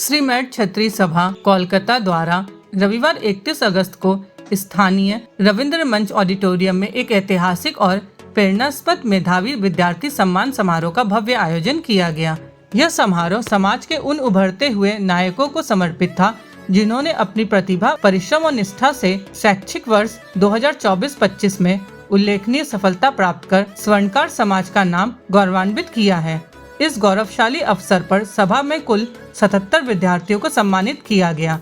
श्रीमठ क्षत्रिय सभा कोलकाता द्वारा रविवार 31 अगस्त को स्थानीय रविंद्र मंच ऑडिटोरियम में एक ऐतिहासिक और प्रेरणास्पद मेधावी विद्यार्थी सम्मान समारोह का भव्य आयोजन किया गया। यह समारोह समाज के उन उभरते हुए नायकों को समर्पित था जिन्होंने अपनी प्रतिभा, परिश्रम और निष्ठा से शैक्षिक वर्ष 2024-25 में उल्लेखनीय सफलता प्राप्त कर स्वर्णकार समाज का नाम गौरवान्वित किया है। इस गौरवशाली अवसर पर सभा में कुल 77 विद्यार्थियों को सम्मानित किया गया,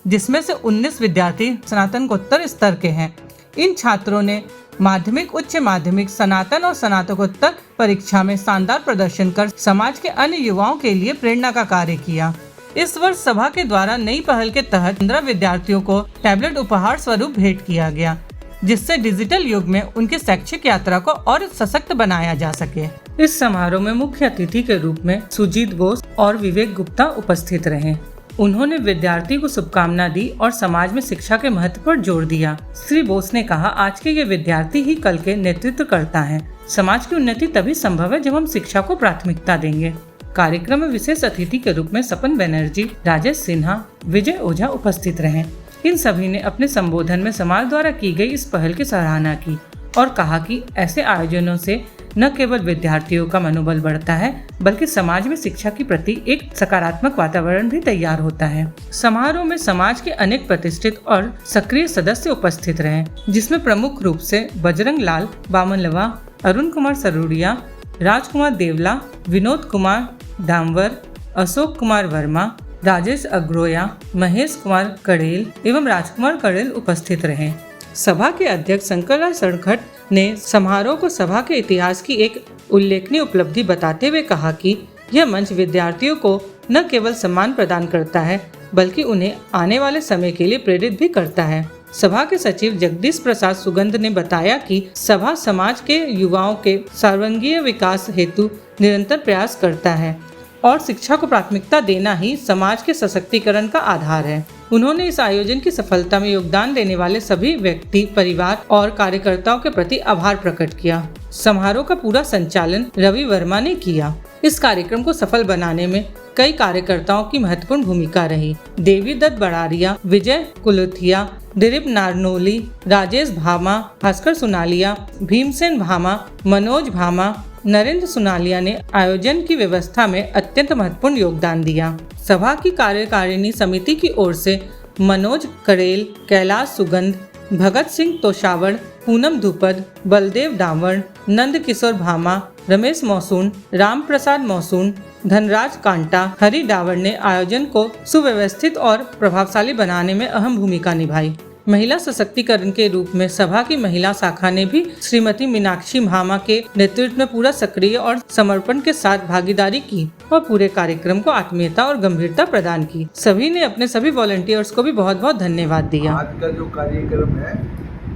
जिसमें से 19 विद्यार्थी स्नातकोत्तर स्तर के हैं। इन छात्रों ने माध्यमिक, उच्च माध्यमिक, स्नातन और स्नातकोत्तर परीक्षा में शानदार प्रदर्शन कर समाज के अन्य युवाओं के लिए प्रेरणा का कार्य किया। इस वर्ष सभा के द्वारा नई पहल के तहत 15 विद्यार्थियों को टैबलेट उपहार स्वरूप भेंट किया गया, जिससे डिजिटल युग में उनकी शैक्षिक यात्रा को और सशक्त बनाया जा सके। इस समारोह में मुख्य अतिथि के रूप में सुजीत बोस और विवेक गुप्ता उपस्थित रहे। उन्होंने विद्यार्थी को शुभकामना दी और समाज में शिक्षा के महत्व पर जोर दिया। श्री बोस ने कहा, आज के ये विद्यार्थी ही कल के नेतृत्व करता है। समाज की उन्नति तभी संभव है जब हम शिक्षा को प्राथमिकता देंगे। कार्यक्रम में विशेष अतिथि के रूप में सपन बनर्जी, राजेश सिन्हा, विजय ओझा उपस्थित रहे। इन सभी ने अपने संबोधन में समाज द्वारा की गई इस पहल की सराहना की और कहा कि ऐसे आयोजनों से न केवल विद्यार्थियों का मनोबल बढ़ता है, बल्कि समाज में शिक्षा के प्रति एक सकारात्मक वातावरण भी तैयार होता है। समारोह में समाज के अनेक प्रतिष्ठित और सक्रिय सदस्य उपस्थित रहे, जिसमें प्रमुख रूप से बजरंग लाल बामनलवा, अरुण कुमार सरूड़िया, राजकुमार देवला, विनोद कुमार डामवर, अशोक कुमार वर्मा, राजेश अग्रोया, महेश कुमार कड़ेल एवं राजकुमार कड़ेल उपस्थित रहे। सभा के अध्यक्ष शंकरलाल सड़खट ने समारोह को सभा के इतिहास की एक उल्लेखनीय उपलब्धि बताते हुए कहा कि यह मंच विद्यार्थियों को न केवल सम्मान प्रदान करता है, बल्कि उन्हें आने वाले समय के लिए प्रेरित भी करता है। सभा के सचिव जगदीश प्रसाद सुगंध ने बताया कि सभा समाज के युवाओं के सर्वांगीण विकास हेतु निरंतर प्रयास करता है और शिक्षा को प्राथमिकता देना ही समाज के सशक्तिकरण का आधार है। उन्होंने इस आयोजन की सफलता में योगदान देने वाले सभी व्यक्ति, परिवार और कार्यकर्ताओं के प्रति आभार प्रकट किया। समारोह का पूरा संचालन रवि वर्मा ने किया। इस कार्यक्रम को सफल बनाने में कई कार्यकर्ताओं की महत्वपूर्ण भूमिका रही। देवी दत्त बड़ारिया, विजय कुलथिया, दिलीप नारनोली, राजेश भामा, भास्कर सुनालिया, भीमसेन भामा, मनोज भामा, नरेंद्र सुनालिया ने आयोजन की व्यवस्था में अत्यंत महत्वपूर्ण योगदान दिया। सभा की कार्यकारिणी समिति की ओर से मनोज कड़ेल, कैलाश सुगंध, भगत सिंह तोशावड़, पूनम धुपद, बलदेव डावड़, नंद किशोर भामा, रमेश मौसून, राम प्रसाद मौसून, धनराज कांटा, हरि डावड़ ने आयोजन को सुव्यवस्थित और प्रभावशाली बनाने में अहम भूमिका निभाई। महिला सशक्तिकरण के रूप में सभा की महिला शाखा ने भी श्रीमती मीनाक्षी भामा के नेतृत्व में पूरा सक्रिय और समर्पण के साथ भागीदारी की और पूरे कार्यक्रम को आत्मीयता और गंभीरता प्रदान की। सभी ने अपने सभी वॉलंटियर्स को भी बहुत बहुत धन्यवाद दिया। आज का जो कार्यक्रम है,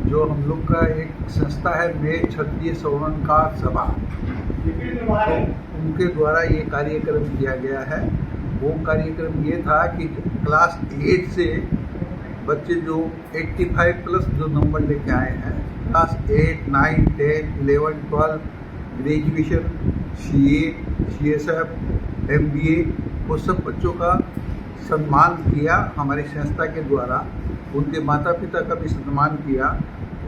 जो हम लोग का एक संस्था है मेघ क्षत्रिय स्वर्णकार सभा, तो उनके द्वारा ये कार्यक्रम किया गया है। वो कार्यक्रम ये था कि क्लास 8 से बच्चे जो 85 प्लस जो नंबर लेके आए हैं, class 8, 9, 10, 11, 12, graduation, CA, CSF, MBA, वो सब बच्चों का सम्मान किया हमारी संस्था के द्वारा। उनके माता पिता का भी सम्मान किया।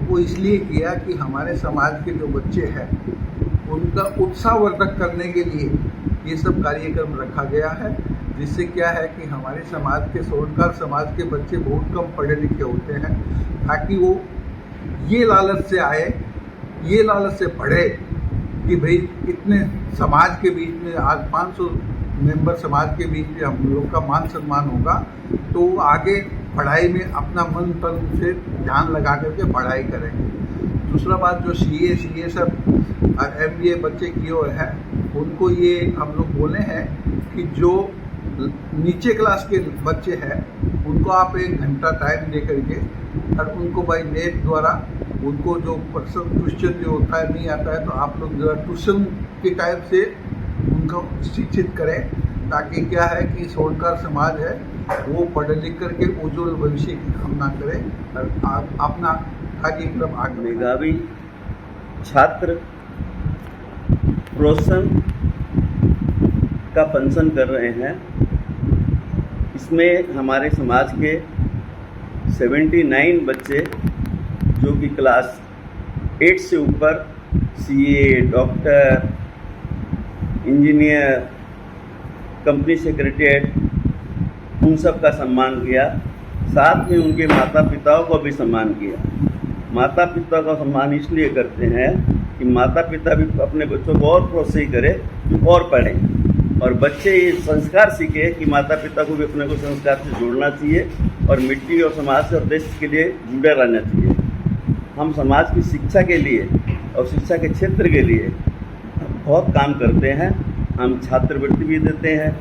वो इसलिए किया कि हमारे समाज के जो बच्चे हैं उनका उत्साहवर्धक करने के लिए ये सब कार्यक्रम रखा गया है, जिससे क्या है कि हमारे समाज के स्वर्णकार समाज के बच्चे बहुत कम पढ़े लिखे होते हैं, ताकि वो ये लालच से आए, ये लालच से पढ़े कि भाई इतने समाज के बीच में आज 500 मेंबर समाज के बीच में हम लोग का मान सम्मान होगा, तो वो आगे पढ़ाई में अपना मन तन से ध्यान लगा करके पढ़ाई करेंगे। दूसरा बात, जो CA, CSF और MBA बच्चे किए हुए हैं, उनको ये हम लोग बोले हैं कि जो नीचे क्लास के बच्चे हैं उनको आप 1 घंटा टाइम दे करके और उनको बाई नेट द्वारा उनको जो पर्सनल क्वेश्चन जो होता है नहीं आता है, तो आप लोग जो ट्यूशन के टाइप से उनको शिक्षित करें, ताकि क्या है कि स्वर्णकार समाज है वो पढ़ लिख करके उज्ज्वल भविष्य की कामना करे और अपना कार्यक्रम आगे। मेधावी छात्र प्रोत्साहन का फंक्शन कर रहे हैं। इसमें हमारे समाज के 79 बच्चे जो कि क्लास 8 से ऊपर CA, doctor, engineer, company secretariat उन सब का सम्मान किया। साथ में उनके माता पिताओं को भी सम्मान किया। माता पिता का सम्मान इसलिए करते हैं कि माता पिता भी अपने बच्चों को और प्रोत्साहित करें कि और पढ़ें, और बच्चे ये संस्कार सीखे कि माता पिता को भी अपने को संस्कार से जोड़ना चाहिए और मिट्टी और समाज और देश के लिए जुड़े रहना चाहिए। हम समाज की शिक्षा के लिए और शिक्षा के क्षेत्र के लिए बहुत काम करते हैं। हम छात्रवृत्ति भी देते हैं,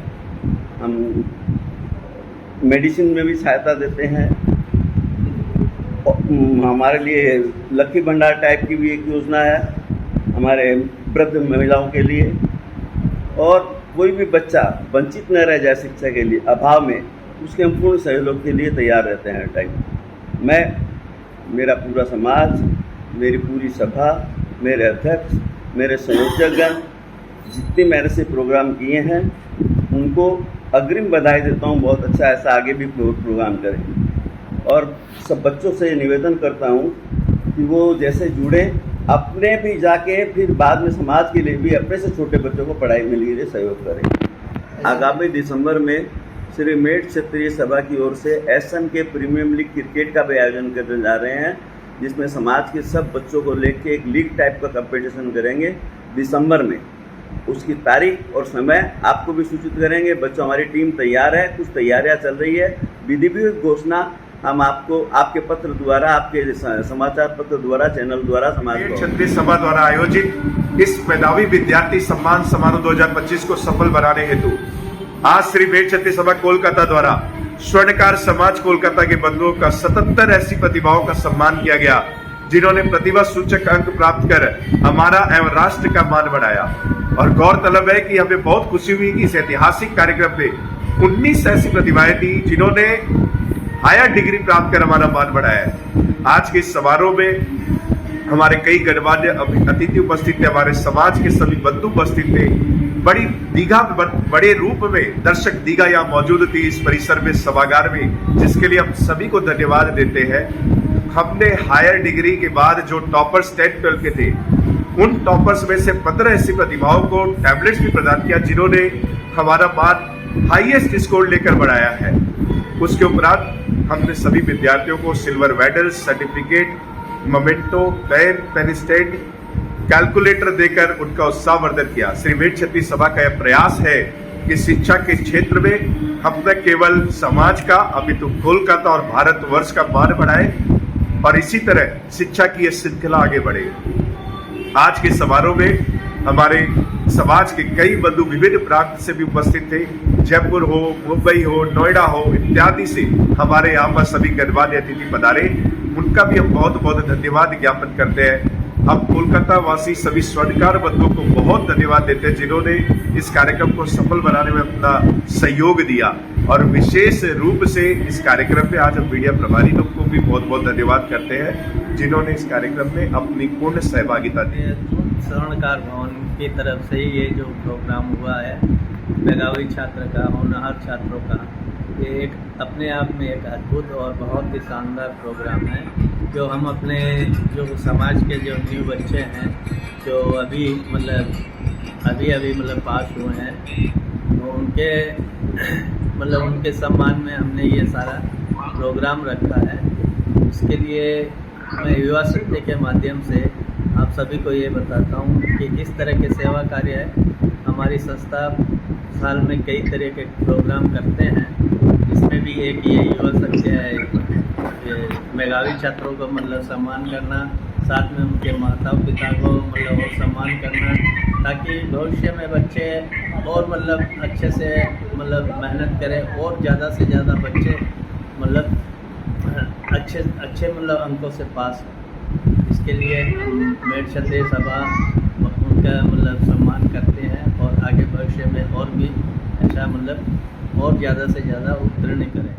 हम मेडिसिन में भी सहायता देते हैं। हमारे लिए लक्की भंडार टाइप की भी एक योजना है हमारे वृद्ध महिलाओं के लिए, और कोई भी बच्चा वंचित न रह जाए शिक्षा के लिए अभाव में, उसके हम पूर्ण सहयोग के लिए तैयार रहते हैं हर टाइम। मैं, मेरा पूरा समाज, मेरी पूरी सभा, मेरे अध्यक्ष, मेरे संयोजकगण जितने मेरे से प्रोग्राम किए हैं उनको अग्रिम बधाई देता हूँ। बहुत अच्छा, ऐसा आगे भी प्रोग्राम करें। और सब बच्चों से निवेदन करता हूँ कि वो जैसे जुड़े, अपने भी जाके फिर बाद में समाज के लिए भी अपने से छोटे बच्चों को पढ़ाई में लिए सहयोग करें। आगामी दिसंबर में श्री मेट क्षत्रिय सभा की ओर से एसएन के प्रीमियम लीग क्रिकेट का भी आयोजन करने जा रहे हैं, जिसमें समाज के सब बच्चों को लेके एक लीग टाइप का कंपटीशन करेंगे दिसंबर में। उसकी तारीख और समय आपको भी सूचित करेंगे। बच्चों, हमारी टीम तैयार है, कुछ तैयारियां चल रही है। विधिवत घोषणा हम आपको आपके पत्र द्वारा, आपके समाचार पत्र द्वारा, चैनल द्वारा समाज को। क्षत्रिय सभा द्वारा आयोजित इस मेधावी विद्यार्थी सम्मान समारोह 2025 को सफल बनाने हेतु आज श्री मेट क्षत्रिय सभा कोलकाता द्वारा स्वर्णकार समाज कोलकाता के बंधुओं का 77 ऐसी प्रतिभाओं का सम्मान किया गया जिन्होंने प्रतिभा सूचक अंक प्राप्त कर हमारा एवं राष्ट्र का मान बढ़ाया। और गौरतलब है कि हमें बहुत खुशी हुई कि इस ऐतिहासिक कार्यक्रम में 19 ऐसी प्रतिभाएं थी जिन्होंने हायर डिग्री प्राप्त कर हमारा मान बढ़ाया है। आज के इस समारोह में हमारे कई गणमान्य अतिथि उपस्थित थे, हमारे समाज के सभी बंधु उपस्थित थे। बड़े रूप में दर्शक दीघा यहाँ मौजूद थी इस परिसर में, सभागार में, जिसके लिए हम सभी को धन्यवाद देते हैं। हमने हायर डिग्री के बाद जो टॉपर्स 10-12 के थे, उन टॉपर्स में से 15 ऐसी प्रतिभाओं को टैबलेट्स भी प्रदान किया जिन्होंने हमारा मान हाईएस्ट स्कोर लेकर बढ़ाया है। उसके उपरांत हमने सभी विद्यार्थियों को silver medal, certificate, memento, pen stand, calculator देकर उनका उत्साहवर्धन किया। श्री मेट क्षत्रिय सभा का यह प्रयास है कि शिक्षा के क्षेत्र में हम न केवल समाज का अपितु कोलकाता और भारतवर्ष का मान बढ़ाए और इसी तरह शिक्षा की यह श्रृंखला आगे बढ़े। आज के समारोह में हमारे समाज के कई बंधु विभिन्न प्रांत से भी उपस्थित थे। जयपुर हो, मुंबई हो, नोएडा हो इत्यादि से हमारे यहाँ पर सभी गणमान्य अतिथि पधारे। उनका भी हम बहुत बहुत धन्यवाद ज्ञापन करते हैं। हम कोलकाता वासी सभी स्वर्णकार बंधुओं को बहुत धन्यवाद देते हैं जिन्होंने इस कार्यक्रम को सफल बनाने में अपना सहयोग दिया। और विशेष रूप से इस कार्यक्रम में आज हम मीडिया प्रभारी लोग को भी बहुत बहुत धन्यवाद करते हैं जिन्होंने इस कार्यक्रम में अपनी पूर्ण सहभागिता दी। स्वर्णकार भवन की तरफ से ये जो प्रोग्राम हुआ है मेधावी छात्र का, होनहार छात्रों का, ये एक अपने आप में एक अद्भुत और बहुत ही शानदार प्रोग्राम है जो हम अपने जो समाज के जो न्यू बच्चे हैं जो अभी पास हुए हैं तो उनके सम्मान में हमने ये सारा प्रोग्राम रखा है। इसके लिए मैं युवा शक्ति के माध्यम से आप सभी को ये बताता हूँ कि इस तरह के सेवा कार्य है। हमारी संस्था साल में कई तरह के प्रोग्राम करते हैं, इसमें भी एक ये युवा शक्ति है मेधावी छात्रों को सम्मान करना, साथ में उनके माता पिता को और सम्मान करना, ताकि भविष्य में बच्चे और अच्छे से मेहनत करें और ज़्यादा से ज़्यादा बच्चे अच्छे अंकों से पास हों। इसके लिए मेट क्षत्रिय सभा उनका सम्मान करते हैं और आगे भविष्य में और भी ऐसा और ज़्यादा से ज़्यादा उत्तीर्ण करें।